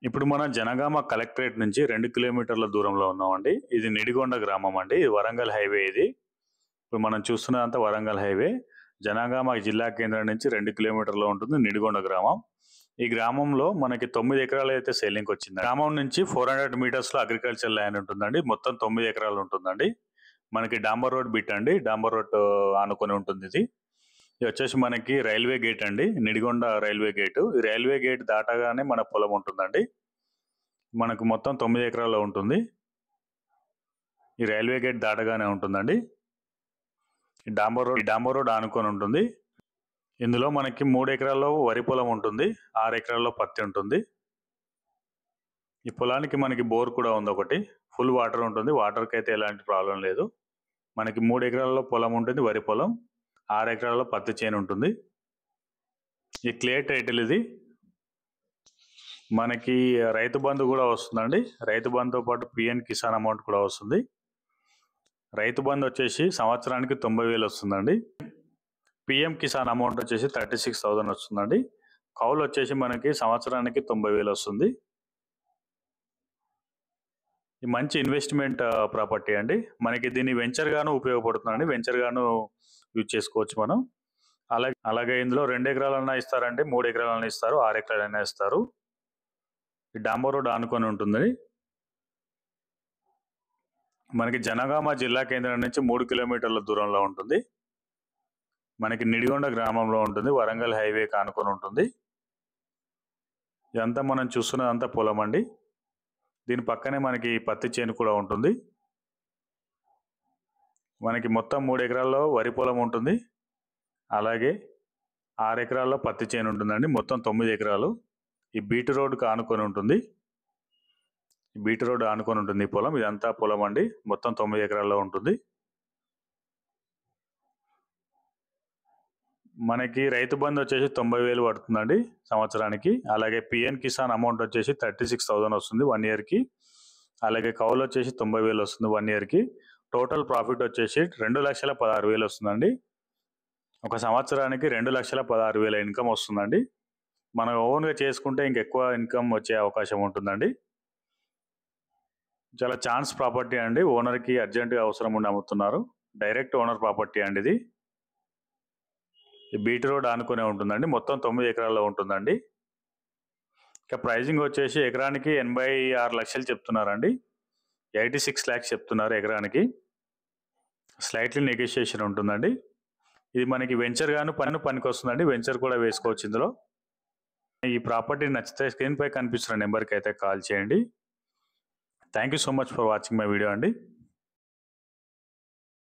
ఇప్పుడు మనం జనగామ కలెక్టరేట్ నుంచి 2 కిలోమీటర్ల దూరంలో ఉన్నామండి. ఇది నిడిగొండ గ్రామం అండి. ఇది వరంగల్ హైవే ఇది. ఇప్పుడు మనం చూస్తున్నదంతా వరంగల్ హైవే. జనగామ జిల్లా కేంద్రం నుంచి 2 కిలోమీటర్లో ఉంటుంది నిడిగొండ గ్రామం. ఈ గ్రామంలో మనకి 9 ఎకరాలు అయితే సేలింగ్కి వచ్చింది. గ్రామం నుంచి 400 మీటర్స్లో అగ్రికల్చర్ ల్యాండ్ ఉంటుందండి. మొత్తం 9 ఎకరాలు ఉంటుందండి. మనకి డాంబర్ రోడ్ బిట్ అండి. డాంబర్ రోడ్ ఆనుకొని ఉంటుంది ఇది. ఇది వచ్చేసి మనకి రైల్వే గేట్ అండి. Nidigonda railway gate. ఈ రైల్వే గేట్ దాటగానే మన పొలం ఉంటుందండి. మనకు మొత్తం 9 ఎకరాల్లో ఉంటుంది. ఈ రైల్వే గేట్ దాటగానే ఉంటుందండి. ఈ డాంబర్ రోడ్ ఆనుకొని ఉంటుంది. ఇందులో మనకి 3 ఎకరాల్లో వరి పొలం ఉంటుంది. 6 ఎకరాల్లో పత్తి ఉంటుంది. ఈ పొలానికి మనకి బోర్ కూడా ఉంది ఒకటి. ఫుల్ వాటర్ ఉంటుంది. వాటర్కి అయితే ఎలాంటి ప్రాబ్లం లేదు. మనకి 3 ఎకరాల్లో పొలం ఉంటుంది, వరి పొలం. 6 ఎకరాల్లో పత్తి చేను ఉంటుంది. ఈ క్లియర్ టైటిల్ ఇది. మనకి రైతు బంధు కూడా వస్తుందండి. రైతు బంధుతో పాటు పిఎం కిసాన్ అమౌంట్ కూడా వస్తుంది. రైతు బంధు వచ్చేసి సంవత్సరానికి 90,000 వస్తుందండి. పిఎం కిసాన్ అమౌంట్ వచ్చేసి 36,000 వస్తుందండి. కౌలు వచ్చేసి మనకి సంవత్సరానికి 90,000 వస్తుంది. ఈ మంచి ఇన్వెస్ట్మెంట్ ప్రాపర్టీ అండి. మనకి దీన్ని వెంచర్ గాను ఉపయోగపడుతుందండి. వెంచర్ గాను యూజ్ చేసుకోవచ్చు మనం. అలాగే ఇందులో 2 ఎకరాలన్నా ఇస్తారండి, 3 ఎకరాలన్నా ఇస్తారు, 6 ఎకరాలైనా ఇస్తారు. ఈ డాంబర్ రోడ్ ఆనుకొని ఉంటుంది. మనకి జనగామ జిల్లా కేంద్రం నుంచి 3 కిలోమీటర్ల దూరంలో ఉంటుంది. మనకి నిడిగొండ గ్రామంలో ఉంటుంది. వరంగల్ హైవే ఆనుకొని ఉంటుంది. ఇదంతా మనం చూస్తున్నదంతా పొలం అండి. దీని పక్కనే మనకి పత్తి చేను కూడా ఉంటుంది. మనకి మొత్తం 3 ఎకరాల్లో వరి పొలం ఉంటుంది. అలాగే 6 ఎకరాల్లో పత్తి చేను ఉంటుందండి. మొత్తం 9 ఎకరాలు. ఈ బీట్ రోడ్కి ఆనుకొని ఉంటుంది. బీట్ రోడ్ ఆనుకొని ఉంటుంది ఈ పొలం. ఇదంతా పొలం అండి. మొత్తం 9 ఎకరాల్లో ఉంటుంది. మనకి రైతు బంధు వచ్చేసి 90,000 పడుతుందండి సంవత్సరానికి. అలాగే పిఎం కిసాన్ అమౌంట్ వచ్చేసి 36,000 వస్తుంది 1 ఇయర్కి. అలాగే కౌలు వచ్చేసి 90,000 వస్తుంది 1 ఇయర్కి. టోటల్ ప్రాఫిట్ వచ్చేసి 2,16,000 వస్తుందండి. ఒక సంవత్సరానికి 2,16,000 ఇన్కమ్ వస్తుందండి. మనం ఓన్గా చేసుకుంటే ఇంకెక్కువ ఇన్కమ్ వచ్చే అవకాశం ఉంటుందండి. చాలా ఛాన్స్ ప్రాపర్టీ అండి. ఓనర్కి అర్జెంటుగా అవసరం ఉండి అమ్ముతున్నారు. డైరెక్ట్ ఓనర్ ప్రాపర్టీ అండి ఇది. ఈ బీట్ రోడ్ ఆనుకునే ఉంటుందండి. మొత్తం 9 ఎకరాల్లో ఉంటుందండి. ఇక ప్రైజింగ్ వచ్చేసి ఎకరానికి 86 లక్షలు చెప్తున్నారండి. 86 lakhs చెప్తున్నారు ఎకరానికి. స్లైట్లీ నెగోషియేషన్ ఉంటుందండి. ఇది మనకి వెంచర్ గాను పనికి వస్తుందండి. వెంచర్ కూడా వేసుకోవచ్చు ఇందులో. ఈ ప్రాపర్టీ నచ్చితే స్క్రీన్ పై కనిపిస్తున్న నెంబర్కి అయితే కాల్ చేయండి. Thank you so much for watching my video అండి.